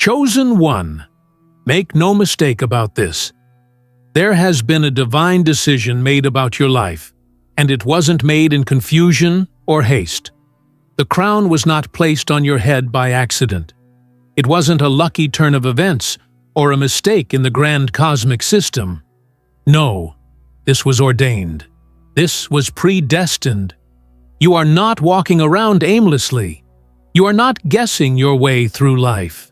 Chosen one. Make no mistake about this. There has been a divine decision made about your life, and it wasn't made in confusion or haste. The crown was not placed on your head by accident. It wasn't a lucky turn of events or a mistake in the grand cosmic system. No, this was ordained. This was predestined. You are not walking around aimlessly. You are not guessing your way through life.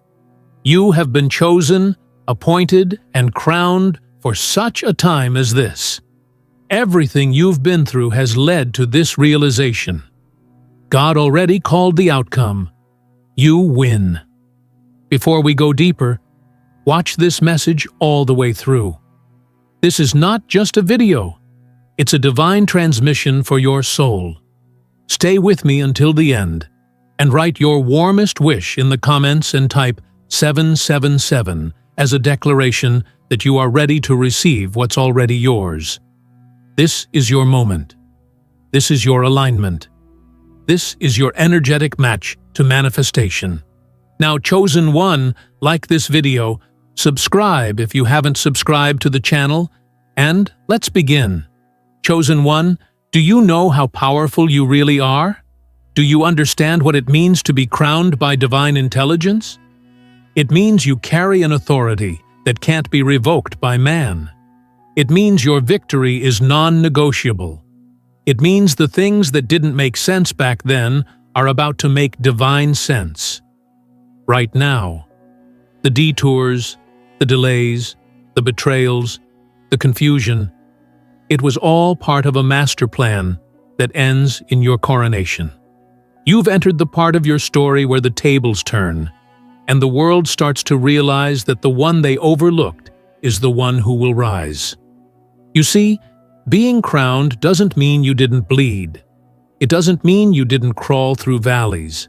You have been chosen, appointed, and crowned for such a time as this. Everything you've been through has led to this realization. God already called the outcome. You win. Before we go deeper, watch this message all the way through. This is not just a video. It's a divine transmission for your soul. Stay with me until the end, and write your warmest wish in the comments and type 777 as a declaration that you are ready to receive what's already yours. This is your moment. This is your alignment. This is your energetic match to manifestation. Now, Chosen One, like this video, subscribe if you haven't subscribed to the channel, and let's begin. Chosen One, do you know how powerful you really are? Do you understand what it means to be crowned by divine intelligence? It means you carry an authority that can't be revoked by man. It means your victory is non-negotiable. It means the things that didn't make sense back then are about to make divine sense. Right now, the detours, the delays, the betrayals, the confusion, it was all part of a master plan that ends in your coronation. You've entered the part of your story where the tables turn, and the world starts to realize that the one they overlooked is the one who will rise. You see, being crowned doesn't mean you didn't bleed. It doesn't mean you didn't crawl through valleys.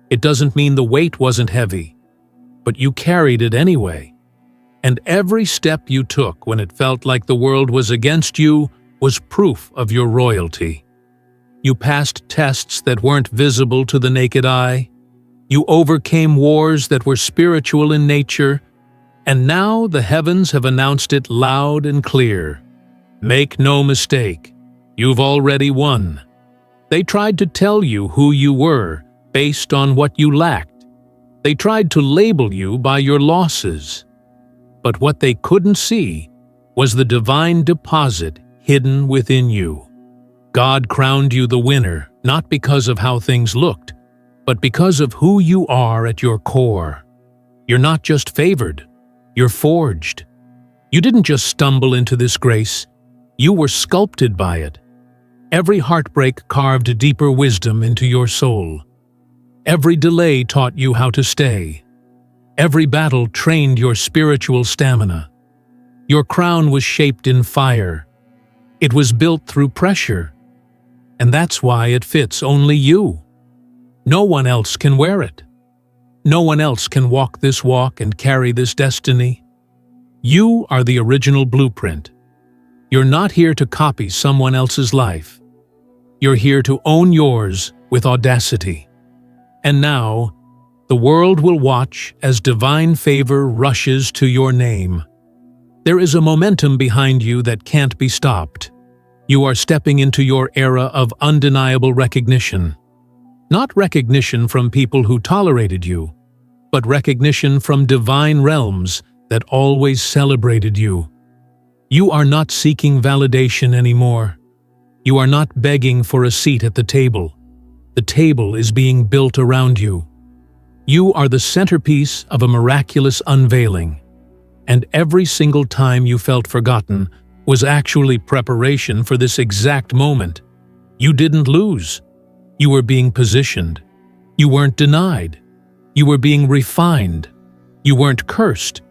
It doesn't mean the weight wasn't heavy. But you carried it anyway. And every step you took when it felt like the world was against you was proof of your royalty. You passed tests that weren't visible to the naked eye. You overcame wars that were spiritual in nature. And now the heavens have announced it loud and clear. Make no mistake, you've already won. They tried to tell you who you were based on what you lacked. They tried to label you by your losses. But what they couldn't see was the divine deposit hidden within you. God crowned you the winner, not because of how things looked, but because of who you are at your core. You're not just favored, you're forged. You didn't just stumble into this grace, you were sculpted by it. Every heartbreak carved deeper wisdom into your soul. Every delay taught you how to stay. Every battle trained your spiritual stamina. Your crown was shaped in fire. It was built through pressure. And that's why it fits only you. No one else can wear it. No one else can walk this walk and carry this destiny. You are the original blueprint. You're not here to copy someone else's life. You're here to own yours with audacity. And now, the world will watch as divine favor rushes to your name. There is a momentum behind you that can't be stopped. You are stepping into your era of undeniable recognition. Not recognition from people who tolerated you, but recognition from divine realms that always celebrated you. You are not seeking validation anymore. You are not begging for a seat at the table. The table is being built around you. You are the centerpiece of a miraculous unveiling. And every single time you felt forgotten was actually preparation for this exact moment. You didn't lose. You were being positioned. You weren't denied. You were being refined. You weren't cursed.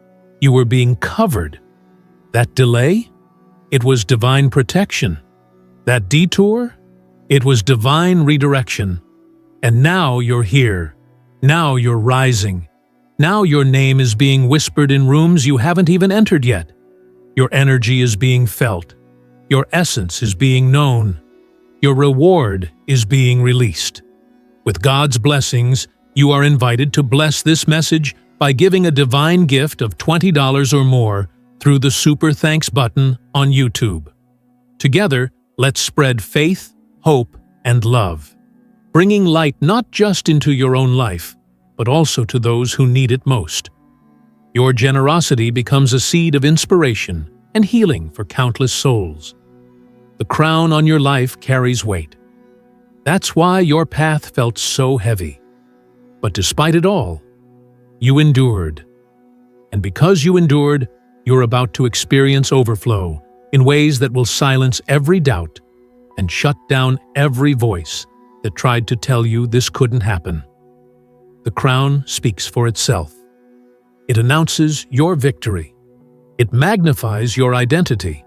You were being covered. That delay? It was divine protection. That detour? It was divine redirection. And now you're here. Now you're rising. Now your name is being whispered in rooms you haven't even entered yet. Your energy is being felt. Your essence is being known. Your reward is being released. With God's blessings, you are invited to bless this message by giving a divine gift of $20 or more through the Super Thanks button on YouTube. Together, let's spread faith, hope, and love, bringing light not just into your own life, but also to those who need it most. Your generosity becomes a seed of inspiration and healing for countless souls. The crown on your life carries weight. That's why your path felt so heavy. But despite it all, you endured. And because you endured, you're about to experience overflow in ways that will silence every doubt and shut down every voice that tried to tell you this couldn't happen. The crown speaks for itself. It announces your victory. It magnifies your identity.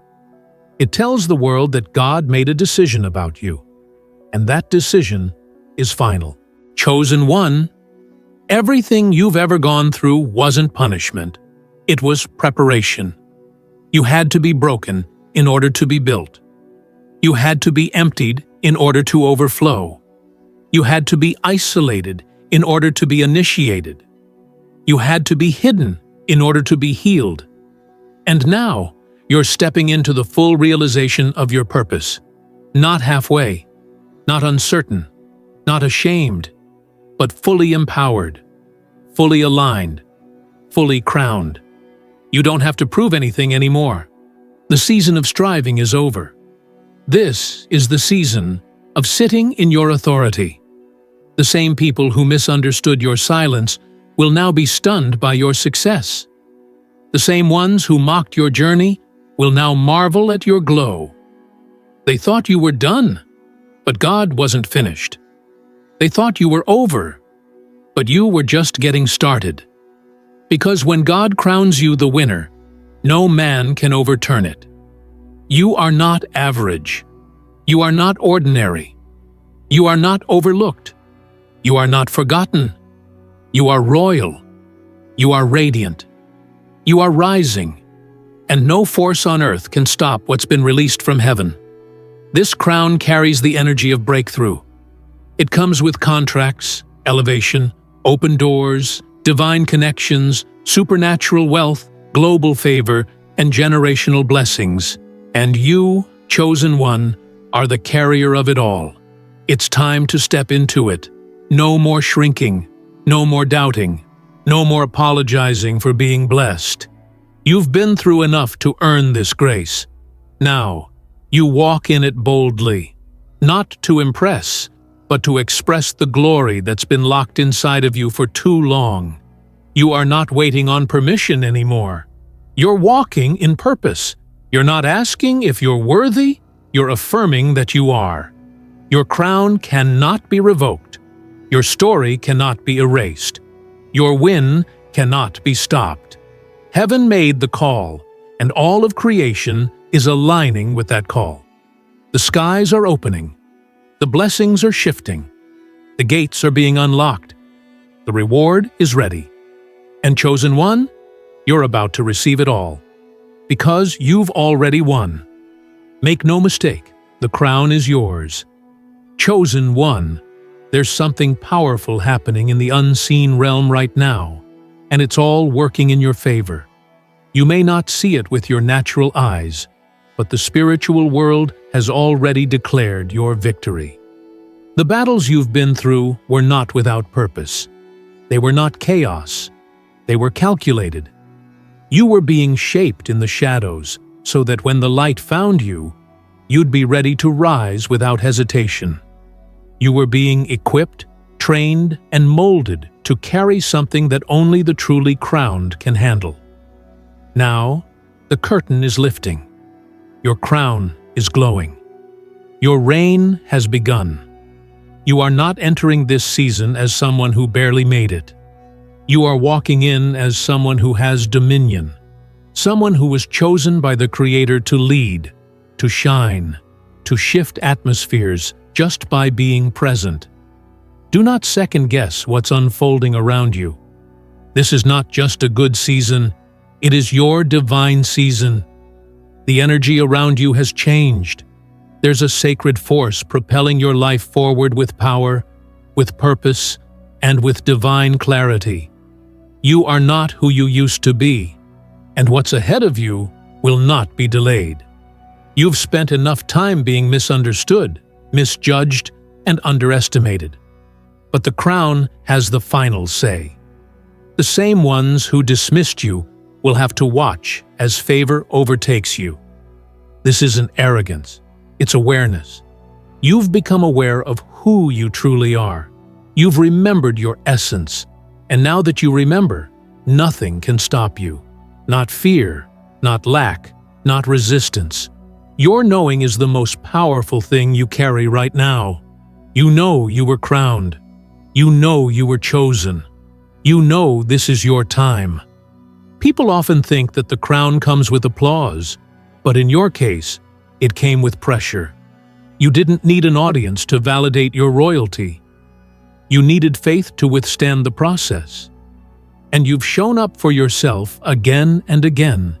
It tells the world that God made a decision about you, and that decision is final. Chosen one, everything you've ever gone through wasn't punishment. It was preparation. You had to be broken in order to be built. You had to be emptied in order to overflow. You had to be isolated in order to be initiated. You had to be hidden in order to be healed. And now, you're stepping into the full realization of your purpose. Not halfway, not uncertain, not ashamed, but fully empowered, fully aligned, fully crowned. You don't have to prove anything anymore. The season of striving is over. This is the season of sitting in your authority. The same people who misunderstood your silence will now be stunned by your success. The same ones who mocked your journey will now marvel at your glow. They thought you were done, but God wasn't finished. They thought you were over, but you were just getting started. Because when God crowns you the winner, no man can overturn it. You are not average. You are not ordinary. You are not overlooked. You are not forgotten. You are royal. You are radiant. You are rising. And no force on earth can stop what's been released from heaven. This crown carries the energy of breakthrough. It comes with contracts, elevation, open doors, divine connections, supernatural wealth, global favor, and generational blessings. And you, chosen one, are the carrier of it all. It's time to step into it. No more shrinking, no more doubting, no more apologizing for being blessed. You've been through enough to earn this grace. Now, you walk in it boldly, not to impress, but to express the glory that's been locked inside of you for too long. You are not waiting on permission anymore. You're walking in purpose. You're not asking if you're worthy, you're affirming that you are. Your crown cannot be revoked. Your story cannot be erased. Your win cannot be stopped. Heaven made the call, and all of creation is aligning with that call. The skies are opening. The blessings are shifting. The gates are being unlocked. The reward is ready. And chosen one, you're about to receive it all. Because you've already won. Make no mistake, the crown is yours. Chosen one, there's something powerful happening in the unseen realm right now, and it's all working in your favor. You may not see it with your natural eyes, but the spiritual world has already declared your victory. The battles you've been through were not without purpose. They were not chaos. They were calculated. You were being shaped in the shadows so that when the light found you, you'd be ready to rise without hesitation. You were being equipped, trained, and molded to carry something that only the truly crowned can handle. Now, the curtain is lifting. Your crown is glowing. Your reign has begun. You are not entering this season as someone who barely made it. You are walking in as someone who has dominion, someone who was chosen by the Creator to lead, to shine, to shift atmospheres just by being present. Do not second-guess what's unfolding around you. This is not just a good season, it is your divine season. The energy around you has changed. There's a sacred force propelling your life forward with power, with purpose, and with divine clarity. You are not who you used to be, and what's ahead of you will not be delayed. You've spent enough time being misunderstood, misjudged, and underestimated. But the crown has the final say. The same ones who dismissed you will have to watch as favor overtakes you. This isn't arrogance, it's awareness. You've become aware of who you truly are. You've remembered your essence, and now that you remember, nothing can stop you. Not fear, not lack, not resistance. Your knowing is the most powerful thing you carry right now. You know you were crowned. You know you were chosen. You know this is your time. People often think that the crown comes with applause, but in your case, it came with pressure. You didn't need an audience to validate your royalty. You needed faith to withstand the process. And you've shown up for yourself again and again,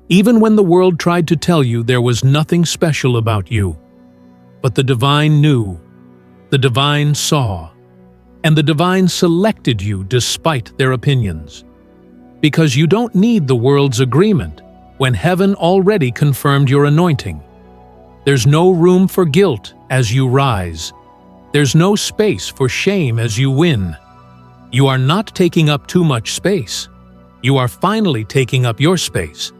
even when the world tried to tell you there was nothing special about you. But the divine knew, the divine saw, and the divine selected you despite their opinions. Because you don't need the world's agreement when heaven already confirmed your anointing. There's no room for guilt as you rise. There's no space for shame as you win. You are not taking up too much space. You are finally taking up your space.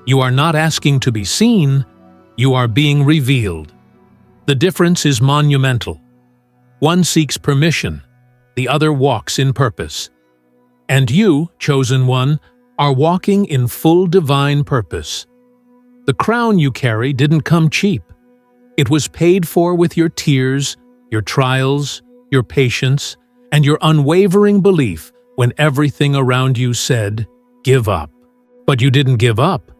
You are not asking to be seen, you are being revealed. The difference is monumental. One seeks permission, the other walks in purpose. And you, chosen one, are walking in full divine purpose. The crown you carry didn't come cheap. It was paid for with your tears, your trials, your patience, and your unwavering belief when everything around you said, "Give up." But you didn't give up.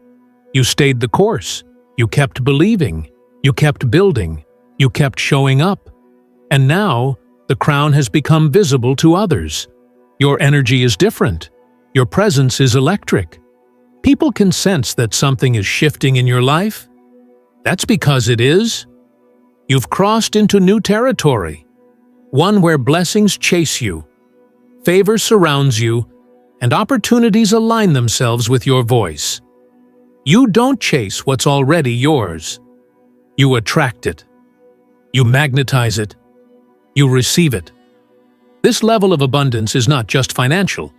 You stayed the course. You kept believing. You kept building. You kept showing up. And now, the crown has become visible to others. Your energy is different. Your presence is electric. People can sense that something is shifting in your life. That's because it is. You've crossed into new territory, one where blessings chase you, favor surrounds you, and opportunities align themselves with your voice. You don't chase what's already yours. You attract it. You magnetize it. You receive it. This level of abundance is not just financial.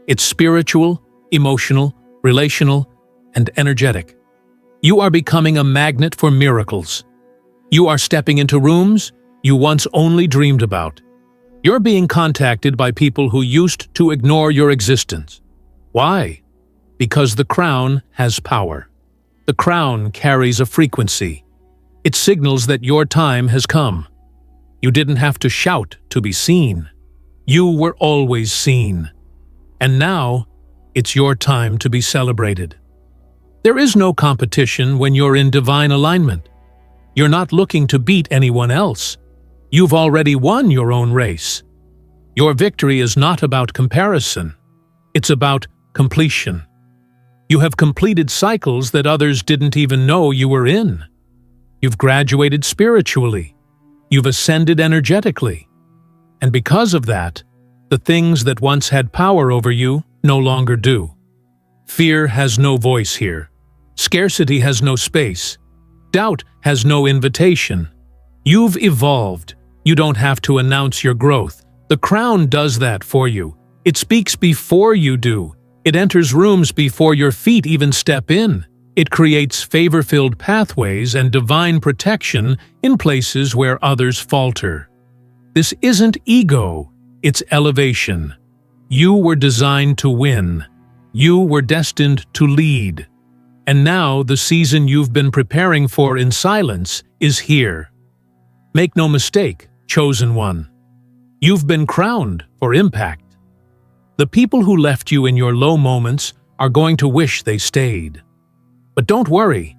It's spiritual, emotional, relational, and energetic. You are becoming a magnet for miracles. You are stepping into rooms you once only dreamed about. You're being contacted by people who used to ignore your existence. Why? Because the crown has power. The crown carries a frequency. It signals that your time has come. You didn't have to shout to be seen. You were always seen. And now, it's your time to be celebrated. There is no competition when you're in divine alignment. You're not looking to beat anyone else. You've already won your own race. Your victory is not about comparison. It's about completion. You have completed cycles that others didn't even know you were in. You've graduated spiritually. You've ascended energetically. And because of that, the things that once had power over you no longer do. Fear has no voice here. Scarcity has no space. Doubt has no invitation. You've evolved. You don't have to announce your growth. The crown does that for you. It speaks before you do. It enters rooms before your feet even step in. It creates favor-filled pathways and divine protection in places where others falter. This isn't ego, it's elevation. You were designed to win. You were destined to lead. And now the season you've been preparing for in silence is here. Make no mistake, chosen one. You've been crowned for impact. The people who left you in your low moments are going to wish they stayed. But don't worry,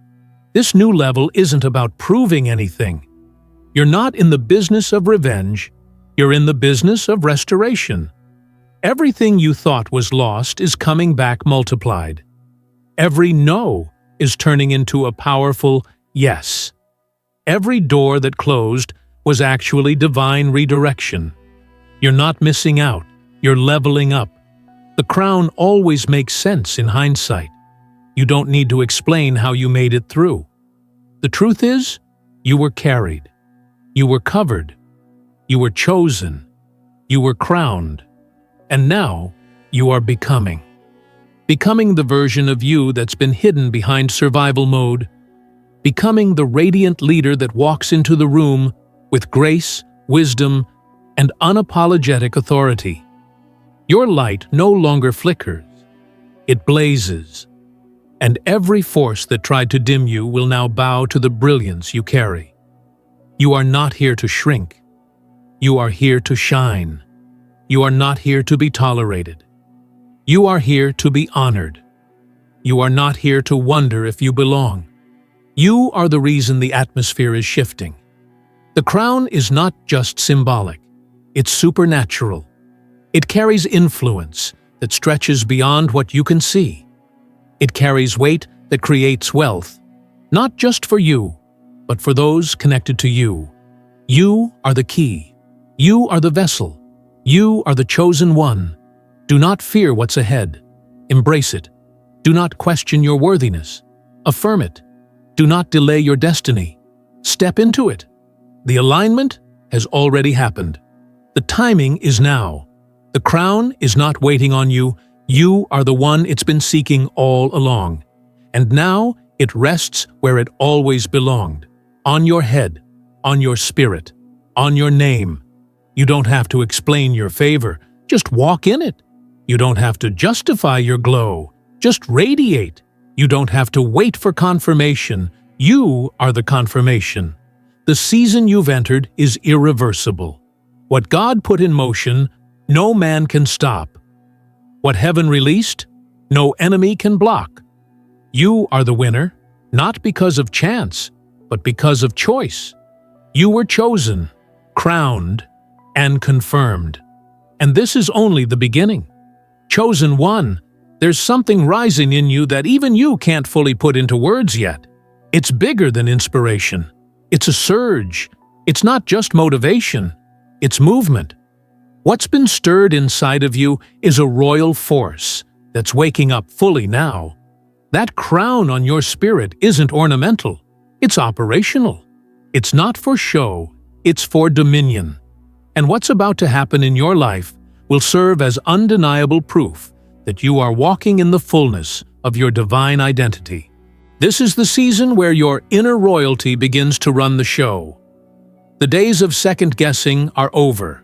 this new level isn't about proving anything. You're not in the business of revenge, you're in the business of restoration. Everything you thought was lost is coming back multiplied. Every no is turning into a powerful yes. Every door that closed was actually divine redirection. You're not missing out, you're leveling up. The crown always makes sense in hindsight. You don't need to explain how you made it through. The truth is, you were carried. You were covered. You were chosen. You were crowned. And now, you are becoming. Becoming the version of you that's been hidden behind survival mode. Becoming the radiant leader that walks into the room with grace, wisdom, and unapologetic authority. Your light no longer flickers. It blazes. And every force that tried to dim you will now bow to the brilliance you carry. You are not here to shrink. You are here to shine. You are not here to be tolerated. You are here to be honored. You are not here to wonder if you belong. You are the reason the atmosphere is shifting. The crown is not just symbolic. It's supernatural. It carries influence that stretches beyond what you can see. It carries weight that creates wealth, not just for you, but for those connected to you. You are the key. You are the vessel. You are the chosen one. Do not fear what's ahead. Embrace it. Do not question your worthiness. Affirm it. Do not delay your destiny. Step into it. The alignment has already happened. The timing is now. The crown is not waiting on you. You are the one it's been seeking all along. And now it rests where it always belonged. On your head, on your spirit, on your name. You don't have to explain your favor. Just walk in it. You don't have to justify your glow. Just radiate. You don't have to wait for confirmation. You are the confirmation. The season you've entered is irreversible. What God put in motion, no man can stop. What heaven released, no enemy can block. You are the winner, not because of chance, but because of choice. You were chosen, crowned, and confirmed. And this is only the beginning. Chosen one, there's something rising in you that even you can't fully put into words yet. It's bigger than inspiration. It's a surge. It's not just motivation. It's movement. What's been stirred inside of you is a royal force that's waking up fully now. That crown on your spirit isn't ornamental. It's operational. It's not for show. It's for dominion. And what's about to happen in your life will serve as undeniable proof that you are walking in the fullness of your divine identity. This is the season where your inner royalty begins to run the show. The days of second-guessing are over.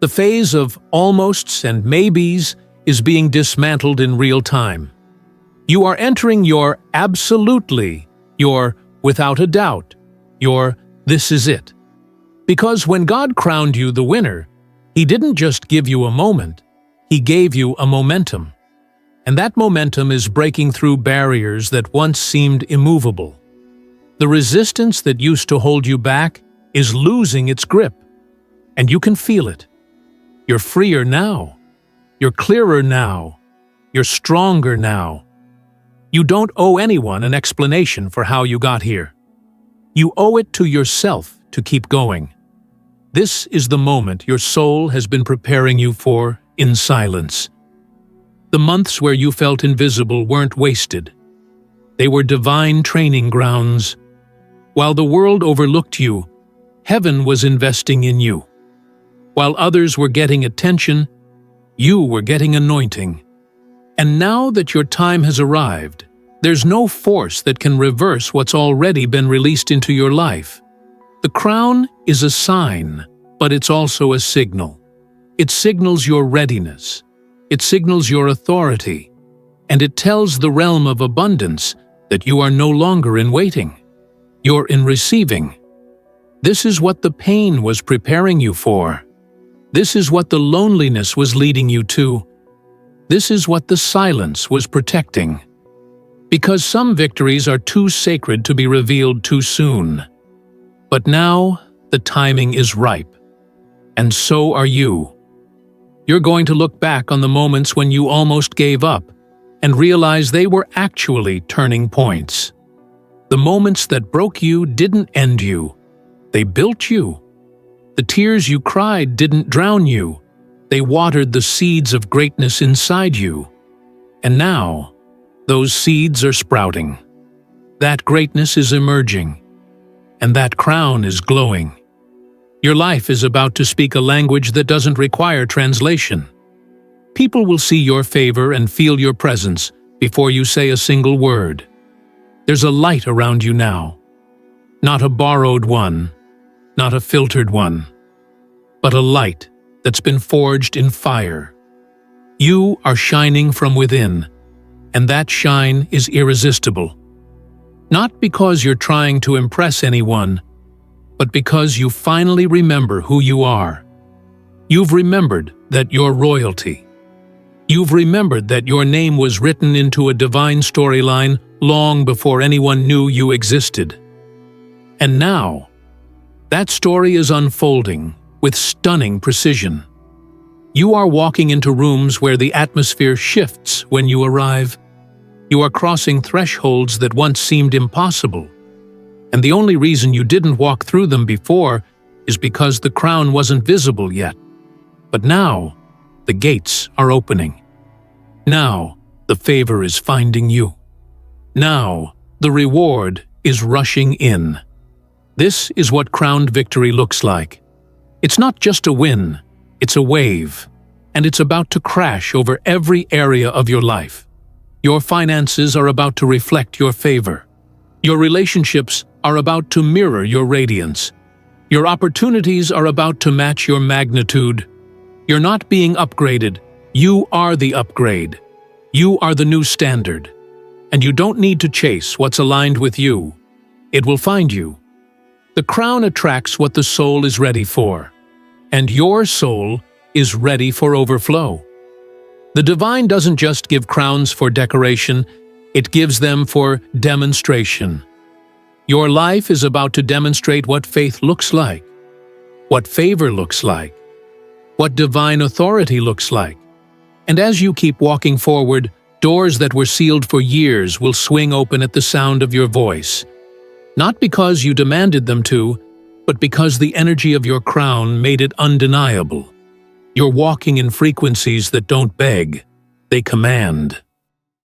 The phase of almosts and maybes is being dismantled in real time. You are entering your absolutely, your without a doubt, your this is it. Because when God crowned you the winner, He didn't just give you a moment, He gave you a momentum. And that momentum is breaking through barriers that once seemed immovable. The resistance that used to hold you back is losing its grip, and you can feel it. You're freer now. You're clearer now. You're stronger now. You don't owe anyone an explanation for how you got here. You owe it to yourself to keep going. This is the moment your soul has been preparing you for in silence. The months where you felt invisible weren't wasted. They were divine training grounds. While the world overlooked you, heaven was investing in you. While others were getting attention, you were getting anointing. And now that your time has arrived, there's no force that can reverse what's already been released into your life. The crown is a sign, but it's also a signal. It signals your readiness. It signals your authority. And it tells the realm of abundance that you are no longer in waiting. You're in receiving. This is what the pain was preparing you for. This is what the loneliness was leading you to. This is what the silence was protecting. Because some victories are too sacred to be revealed too soon. But now, the timing is ripe. And so are you. You're going to look back on the moments when you almost gave up and realize they were actually turning points. The moments that broke you didn't end you. They built you. The tears you cried didn't drown you. They watered the seeds of greatness inside you. And now, those seeds are sprouting. That greatness is emerging. And that crown is glowing. Your life is about to speak a language that doesn't require translation. People will see your favor and feel your presence before you say a single word. There's a light around you now. Not a borrowed one, not a filtered one, but a light that's been forged in fire. You are shining from within, and that shine is irresistible. Not because you're trying to impress anyone, but because you finally remember who you are. You've remembered that you're royalty. You've remembered that your name was written into a divine storyline long before anyone knew you existed. And now, that story is unfolding with stunning precision. You are walking into rooms where the atmosphere shifts when you arrive. You are crossing thresholds that once seemed impossible. And the only reason you didn't walk through them before is because the crown wasn't visible yet. But now, the gates are opening. Now, the favor is finding you. Now, the reward is rushing in. This is what crowned victory looks like. It's not just a win, it's a wave, and it's about to crash over every area of your life. Your finances are about to reflect your favor. Your relationships are about to mirror your radiance. Your opportunities are about to match your magnitude. You're not being upgraded. You are the upgrade. You are the new standard. And you don't need to chase what's aligned with you. It will find you. The crown attracts what the soul is ready for. And your soul is ready for overflow. The divine doesn't just give crowns for decoration, it gives them for demonstration. Your life is about to demonstrate what faith looks like, what favor looks like, what divine authority looks like. And as you keep walking forward, doors that were sealed for years will swing open at the sound of your voice. Not because you demanded them to, but because the energy of your crown made it undeniable. You're walking in frequencies that don't beg, they command.